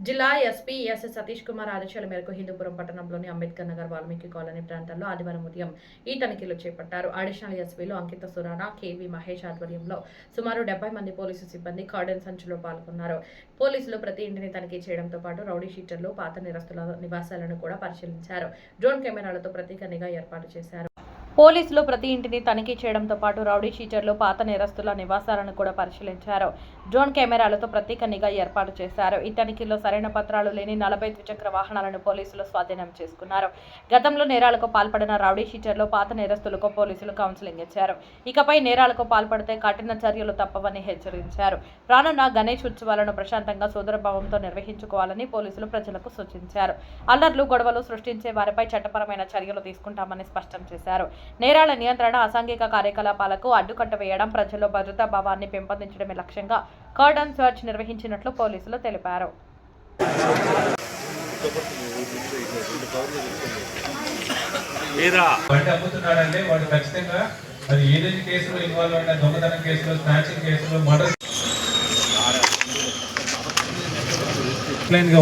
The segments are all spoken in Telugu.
జిల్లా ఎస్పీ ఎస్ సతీష్ కుమార్ ఆదేశాల మేరకు హిందూపురం పట్టణంలోని అంబేద్కర్ నగర్ వాల్మీకి కాలనీ ప్రాంతాల్లో ఆదివారం ఉదయం ఈ తనిఖీలు చేపట్టారు. అడిషనల్ ఎస్పీలు అంకిత సురాణ, కేవీ మహేష్ ఆధ్వర్యంలో సుమారు 70 మంది పోలీసు సిబ్బంది కార్డన్ సంచులో పాల్గొన్నారు. పోలీసులు ప్రతి ఇంటిని తనిఖీ చేయడంతో పాటు రౌడీ షీటర్లు, పాత నిరస్తుల నివాసాలను కూడా పరిశీలించారు. డ్రోన్ కెమెరాలతో ప్రత్యేక నిఘా ఏర్పాటు చేశారు. పోలీసులు ప్రతి ఇంటిని తనిఖీ చేయడంతో పాటు రౌడీ షీటర్లు, పాత నేరస్తుల నివాసాలను కూడా పరిశీలించారు. డ్రోన్ కెమెరాలతో ప్రత్యేక నిఘా ఏర్పాటు చేశారు. ఈ తనిఖీలో సరైన పత్రాలు లేని 40 ద్విచక్ర వాహనాలను పోలీసులు స్వాధీనం చేసుకున్నారు. గతంలో నేరాలకు పాల్పడిన రౌడీ షీటర్లు, పాత నేరస్తులకు పోలీసులు కౌన్సిలింగ్ ఇచ్చారు. ఇకపై నేరాలకు పాల్పడితే కఠిన చర్యలు తప్పవని హెచ్చరించారు. రానున్న గణేష్ ఉత్సవాలను ప్రశాంతంగా సోదరభావంతో నిర్వహించుకోవాలని పోలీసులు ప్రజలకు సూచించారు. అల్లర్లు, గొడవలు సృష్టించే వారిపై చట్టపరమైన చర్యలు తీసుకుంటామని స్పష్టం చేశారు. నేరాల నియంత్రణ, అసాంఘిక కార్యకలాపాలకు అడ్డుకట్ట వేయడం, ప్రజల్లో భద్రతా భావాన్ని పెంపొందించడమే లక్ష్యంగా కార్డన్ సర్చ్ నిర్వహించినట్లు పోలీసులు తెలిపారు.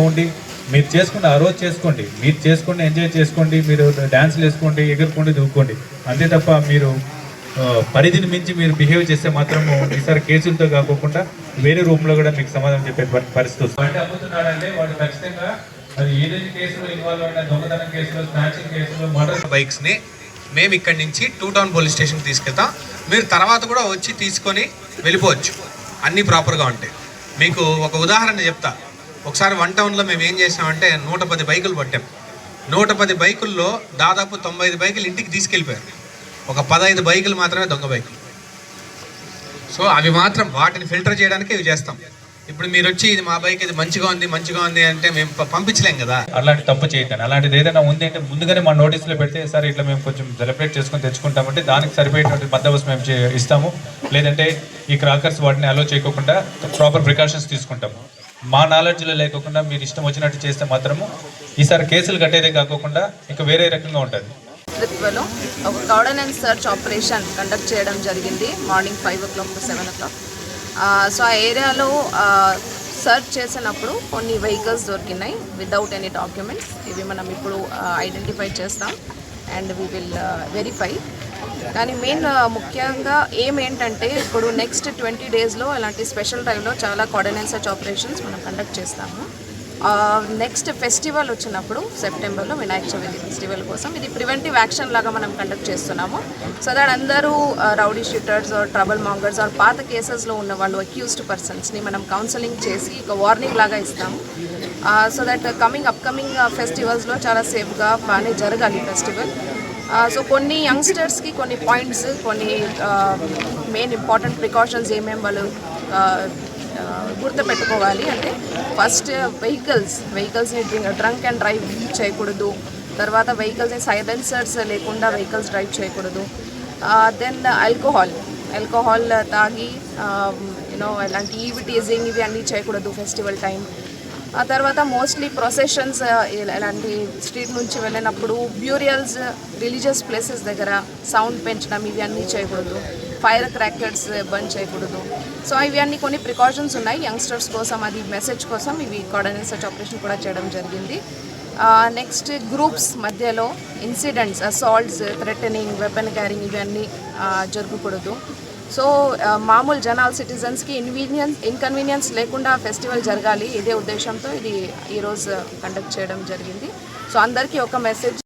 ఉండి మీరు చేసుకుంటే ఆ రోజు చేసుకోండి, మీరు చేసుకోండి, ఎంజాయ్ చేసుకోండి, మీరు డ్యాన్స్లు వేసుకోండి, ఎగురుకోండి, దూక్కోండి. అంతే తప్ప మీరు పరిధిని మించి మీరు బిహేవ్ చేస్తే మాత్రము ఈసారి కేసులతో కాకుండా వేరే రూమ్లో కూడా మీకు సమాధానం చెప్పే పరిస్థితి వస్తుంది. అంటే అమ్ముతున్నాడంటే వాడు ఖచ్చితంగా అది ఏదైతే కేసులో ఇన్వాల్వ్ అయిన దొంగతనం కేసులో, స్నాచింగ్ కేసులో, మర్డర్ బైక్స్ని మేము ఇక్కడి నుంచి 2 టౌన్ పోలీస్ స్టేషన్కి తీసుకెళ్తాం. మీరు తర్వాత కూడా వచ్చి తీసుకొని వెళ్ళిపోవచ్చు, అన్నీ ప్రాపర్గా ఉంటాయి. మీకు ఒక ఉదాహరణ చెప్తా. ఒకసారి 1 టౌన్లో మేము ఏం చేసామంటే 110 బైకులు పట్టాం. 110 బైకుల్లో దాదాపు 95 బైకులు ఇంటికి తీసుకెళ్ళిపోయారు. ఒక 15 బైకులు మాత్రమే దొంగ బైకులు. సో అవి మాత్రం వాటిని ఫిల్టర్ చేయడానికి ఇవి చేస్తాం. ఇప్పుడు మీరు వచ్చి ఇది మా బైక్, ఇది మంచిగా ఉంది అంటే మేము పంపించలేం కదా. అలాంటి తప్పు చేయకండి. అలాంటిది ఏదైనా ఉంది అంటే ముందుగానే మా నోటీసులో పెడితే సార్ ఇట్లా మేము కొంచెం సెలబ్రేట్ చేసుకొని తెచ్చుకుంటామంటే దానికి సరిపోయేటువంటి బందోబస్తు మేము ఇస్తాము. లేదంటే ఈ క్రాకర్స్ వాటిని అలో చేయకుండా ప్రాపర్ ప్రికాషన్స్ తీసుకుంటాము. మా నాలెడ్జ్లో లేకుండా మీరు ఇష్టం వచ్చినట్టు చేస్తే మాత్రము ఈసారి కేసులు కట్టేదే కాకుండా ఇంకా వేరే రకంగా ఉంటుంది. నేతృత్వంలో ఒక cordon and search operation conduct చేయడం జరిగింది morning 5 o'clock to 7 o'clock. So ఆ ఏరియాలో సర్చ్ చేసినప్పుడు కొన్ని వెహికల్స్ దొరికినాయి వితౌట్ ఎనీ డాక్యుమెంట్స్. ఇవి మనం ఇప్పుడు ఐడెంటిఫై చేస్తాం అండ్ వీ విల్ వెరిఫై. కానీ మెయిన్ ముఖ్యంగా ఏంటంటే ఇప్పుడు నెక్స్ట్ 20 daysలో ఇలాంటి స్పెషల్ డ్రైవ్లో చాలా కార్డన్ అండ్ సర్చ్ ఆపరేషన్స్ మనం కండక్ట్ చేస్తాము. నెక్స్ట్ ఫెస్టివల్ వచ్చినప్పుడు సెప్టెంబర్లో వినాయక చవితి ఫెస్టివల్ కోసం ఇది ప్రివెంటివ్ యాక్షన్ లాగా మనం కండక్ట్ చేస్తున్నాము. సో దట్ అందరూ rowdy sheeters or trouble mongers or పాత కేసెస్లో ఉన్న వాళ్ళు అక్యూజ్డ్ పర్సన్స్ని మనం కౌన్సిలింగ్ చేసి ఒక వార్నింగ్ లాగా ఇస్తాము. సో దట్ అప్కమింగ్ ఫెస్టివల్స్లో చాలా సేఫ్గా బాగానే జరగాలి ఫెస్టివల్. సో కొన్ని యంగ్స్టర్స్కి కొన్ని పాయింట్స్, కొన్ని మెయిన్ ఇంపార్టెంట్ ప్రికాషన్స్ ఏమేమి వాళ్ళు గుర్తుపెట్టుకోవాలి అంటే ఫస్ట్ వెహికల్స్ని డ్రంక్ అండ్ డ్రైవ్ చేయకూడదు. తర్వాత వెహికల్స్ని సైలెన్సర్స్ లేకుండా వెహికల్స్ డ్రైవ్ చేయకూడదు. దెన్ ఆల్కహాల్ తాగి ఇలాంటి ఈవి టీజింగ్ ఇవి అన్నీ చేయకూడదు ఫెస్టివల్ టైం. ఆ తర్వాత మోస్ట్లీ ప్రొసెషన్స్ ఇలాంటి స్ట్రీట్ నుంచి వెళ్ళినప్పుడు బ్యూరియల్స్, రిలీజియస్ ప్లేసెస్ దగ్గర సౌండ్ పెంచడం ఇవి అన్నీ చేయకూడదు. ఫైర్ క్రాకర్స్ బంద్ చేయకూడదు. సో ఇవి అన్నీ కొన్ని ప్రికాషన్స్ ఉన్నాయి యంగ్స్టర్స్ కోసం, అది మెసేజ్ కోసం ఇవి కార్డన్ అండ్ సర్చ్ ఆపరేషన్ కూడా చేయడం జరిగింది. నెక్స్ట్ గ్రూప్స్ మధ్యలో incidents, assaults, threatening, weapon carrying ఇవన్నీ జరగకూడదు. సో మామూలు జనాలు, సిటిజన్స్కి ఇన్కన్వీనియన్స్ లేకుండా ఫెస్టివల్ జరగాలి. ఇదే ఉద్దేశంతో ఇది ఈరోజు కండక్ట్ చేయడం జరిగింది. సో అందరికీ ఒక మెసేజ్.